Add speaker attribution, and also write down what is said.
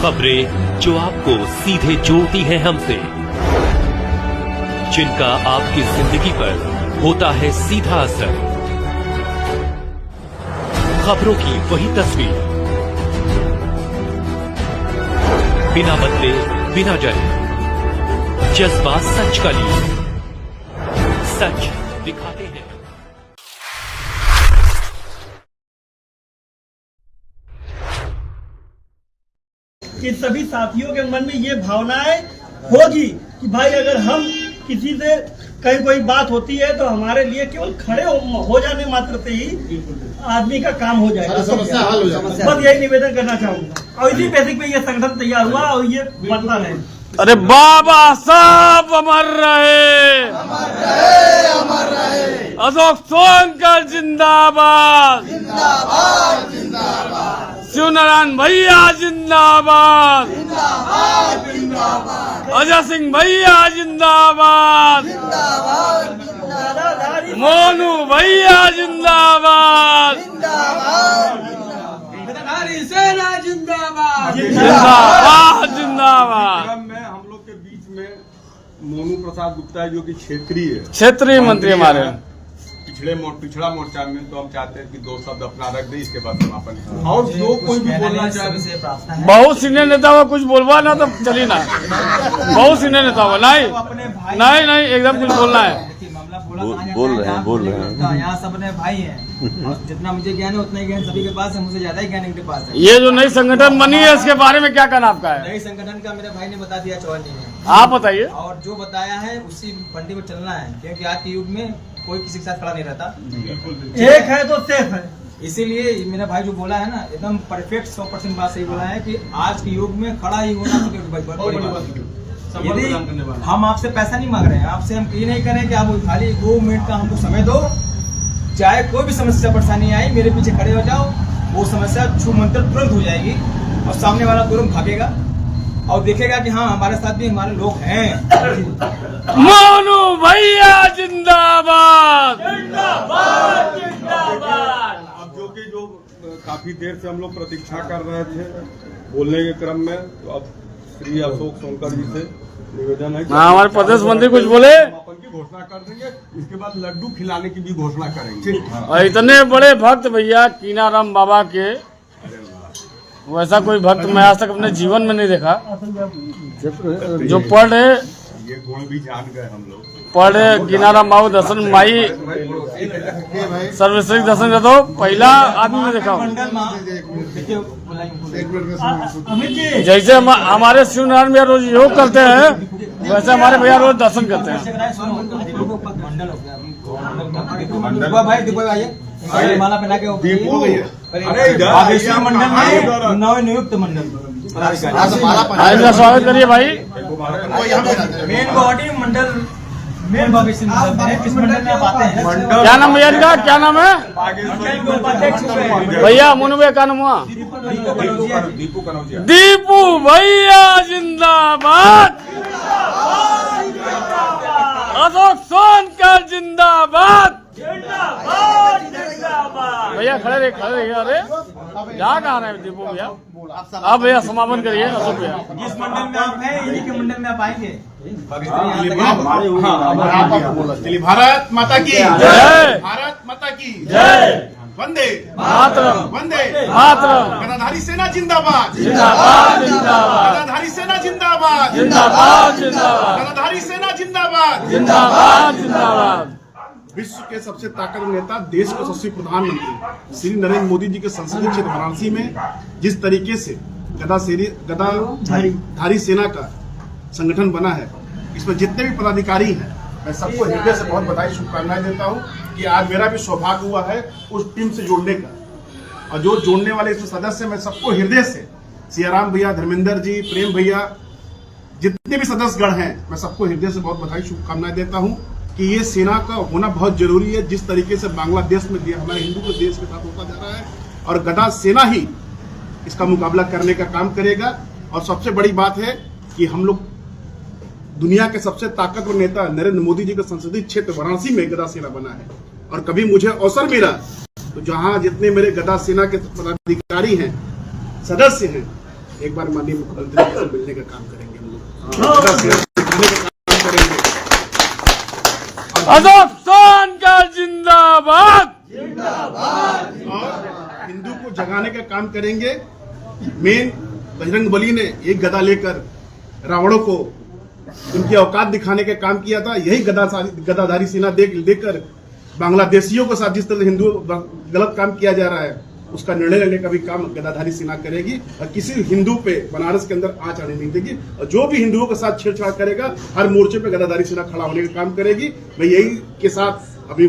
Speaker 1: खबरें जो आपको सीधे जोड़ती हैं हमसे, जिनका आपकी जिंदगी पर होता है सीधा असर। खबरों की वही तस्वीर, बिना बदले बिना डरे, जज्बा सच का लिए, सच दिखाते हैं।
Speaker 2: कि सभी साथियों के मन में ये भावनाएं होगी कि भाई अगर हम किसी से कहीं कोई बात होती है तो हमारे लिए केवल खड़े हो जाने मात्र से ही आदमी का काम हो जाएगा, समस्या हल हो जाएगा। बस यही निवेदन करना चाहूंगा और इसी बेसिक पे ये संगठन तैयार हुआ और ये बनता है।
Speaker 3: अरे बाबा साहब अमर रहे,
Speaker 4: अमर रहे, अमर रहे।
Speaker 3: अशोक सोनकर जिंदाबाद,
Speaker 4: जिंदाबाद, जिंदाबाद।
Speaker 3: शिवनारायण भैया जिंदाबाद,
Speaker 4: जिंदाबाद, जिंदाबाद।
Speaker 3: अजय सिंह भैया जिंदाबाद,
Speaker 4: जिंदाबाद, जिंदाबाद।
Speaker 3: मोनू भैया जिंदाबाद,
Speaker 4: जिंदाबाद,
Speaker 5: गद्दारी सेना जिंदाबाद।
Speaker 3: जिंदाबाद, जिंदाबाद।
Speaker 6: क्रम में हम लोग के बीच में मोनू प्रसाद गुप्ता है जो कि
Speaker 3: क्षेत्रीय मंत्री हमारे
Speaker 6: पिछड़ा मोर्चा में, तो हम चाहते हैं कि दो शब्द अपना रख दें, इसके बाद समापन। और जो कोई भी बोलना चाहे,
Speaker 3: बहुत सीनियर नेता हुआ कुछ बोलवा ना तो चली ना, बहुत सीनियर नेता हुआ नहीं नहीं एकदम कुछ बोलना है।
Speaker 5: बोल रहे हैं यहाँ सब अपने भाई हैं, जितना मुझे ज्ञान है उतना ही ज्ञान सभी के पास है, मुझसे ज्यादा ही ज्ञान इनके पास है।
Speaker 3: ये जो नई संगठन बनी है इसके बारे में क्या कहना आपका है?
Speaker 5: नई संगठन का मेरे भाई ने बता दिया, चौहान जी ने।
Speaker 3: आप बताइए।
Speaker 5: और जो बताया है उसी फंडी में चलना है, क्योंकि आज के युग में कोई किसी के साथ खड़ा नहीं रहता।
Speaker 2: एक है तो सेफ है,
Speaker 5: इसीलिए मेरा भाई जो बोला है ना एकदम परफेक्ट 100% बात सही बोला है कि आज के युग में खड़ा ही होना तो बड़ी बात है। यदि हम आपसे पैसा नहीं मांग रहे हैं, आपसे हम ये नहीं करें कि आप खाली 2 मिनट का हमको समय दो, चाहे कोई भी समस्या परेशानी आई मेरे पीछे खड़े हो जाओ, वो समस्या छूमंतर तुरंत हो जाएगी और सामने वाला तुरंत भागेगा और देखेगा कि हाँ हमारे साथ भी हमारे लोग हैं।
Speaker 3: मोनू भैया जिंदाबाद,
Speaker 2: जिंदाबाद, जिंदाबाद।
Speaker 6: अब जो काफी देर से हम लोग प्रतीक्षा कर रहे थे बोलने के क्रम में, तो अब श्री अशोक सोनकर जी से निवेदन है कि
Speaker 3: हमारे प्रदेश मंत्री कुछ बोले,
Speaker 6: समापन की घोषणा कर देंगे, इसके बाद लड्डू खिलाने की भी घोषणा करेंगे।
Speaker 3: और इतने बड़े भक्त भैया कीनाराम बाबा के, वैसा कोई भक्त मैं आज तक अपने जीवन में नहीं देखा। जो पढ़ रहे,
Speaker 6: ये गुण भी जान गए हम लोग।
Speaker 3: पढ़ रहे कीनाराम बाबू दर्शन माई सर्वश्रेष्ठ दर्शन का तो पहला आदमी में देखा हूँ।
Speaker 2: अमित जी,
Speaker 3: जैसे हमारे शिवनारायण भैया रोज योग करते हैं, वैसे हमारे भैया रोज दर्शन करते हैं।
Speaker 5: भाई दीपक आइए, माला पहना के मंडल में नवनियुक्त मंडल
Speaker 3: इनका स्वागत करिए भाई।
Speaker 5: मेन बॉडी मंडल मेन भविष्य किस मंडल में आप आते हैं?
Speaker 3: क्या नाम भैया इनका, क्या नाम है भैया? मोनू भैया का नाम हुआ? दीपू भैया जिंदाबाद, अशोक सोनकर जिंदाबाद। भैया खड़े रहिए, खड़े रहिए। अरे जा कहाँ रहे दीपू भैया? अब भैया समापन करिए। अशोक भैया
Speaker 5: जिस मंडल में आप हैं इन्हीं के मंडल में आप आएंगे।
Speaker 4: भारत माता की
Speaker 3: जय,
Speaker 4: भारत माता की
Speaker 3: जय,
Speaker 4: वंदे
Speaker 3: मातरम,
Speaker 4: वंदे
Speaker 3: मातरम।
Speaker 4: गदाधारी सेना जिंदाबाद,
Speaker 3: जिंदाबाद, जिंदाबाद,
Speaker 4: गदाधारी सेना जिंदाबाद,
Speaker 3: जिंदाबाद, जिंदाबाद,
Speaker 4: गदाधारी सेना जिंदाबाद,
Speaker 3: जिंदाबाद, जिंदाबाद।
Speaker 4: विश्व के सबसे ताकतवर नेता, देश के यशस्वी प्रधानमंत्री श्री नरेंद्र मोदी जी के संसदीय क्षेत्र वाराणसी में जिस तरीके से गदाधारी सेना का संगठन बना है, इसमें जितने भी पदाधिकारी हैं मैं सबको हृदय से बहुत बधाई शुभकामनाएं देता हूं कि आज मेरा भी सौभाग्य हुआ है उस टीम से जुड़ने का। और जो जोड़ने वाले इसमें सदस्य, मैं सबको हृदय से, सियाराम भैया, धर्मेंद्र जी, प्रेम भैया, जितने भी सदस्यगण हैं, मैं सबको हृदय से बहुत बधाई शुभकामनाएं देता हूं कि ये सेना का होना बहुत जरूरी है। जिस तरीके से बांग्लादेश में हमारे हिंदू के देश के साथ होता जा रहा है, और गदा सेना ही इसका मुकाबला करने का काम करेगा। और सबसे बड़ी बात है कि हम लोग दुनिया के सबसे ताकतवर नेता नरेंद्र मोदी जी के संसदीय क्षेत्र वाराणसी में गदा सेना बना है। और कभी मुझे अवसर मिला तो जहां जितने मेरे गदा सेना के पदाधिकारी हैं, सदस्य हैं, एक बार माननीय मुख्यमंत्री जी से मिलने का काम करेंगे हम लोग, दिखाने का काम करेंगे।
Speaker 3: अशोक सोनकर जिंदाबाद।
Speaker 4: और हिंदू को जगाने का काम करेंगे। मेन बजरंग बली ने एक गदा लेकर रावणों को उनकी औकात दिखाने का काम किया था। यही गदाधारी सेना देकर बांग्लादेशियों के साथ जिस तरह हिंदू गलत काम किया जा रहा है, उसका निर्णय लेने का भी काम गदाधारी सेना करेगी और किसी हिंदू पे बनारस के अंदर आंच आने नहीं देगी। और जो भी हिंदुओं के साथ छेड़छाड़ करेगा, हर मोर्चे पे गदाधारी सेना खड़ा होने का काम करेगी। मैं यही के साथ अभी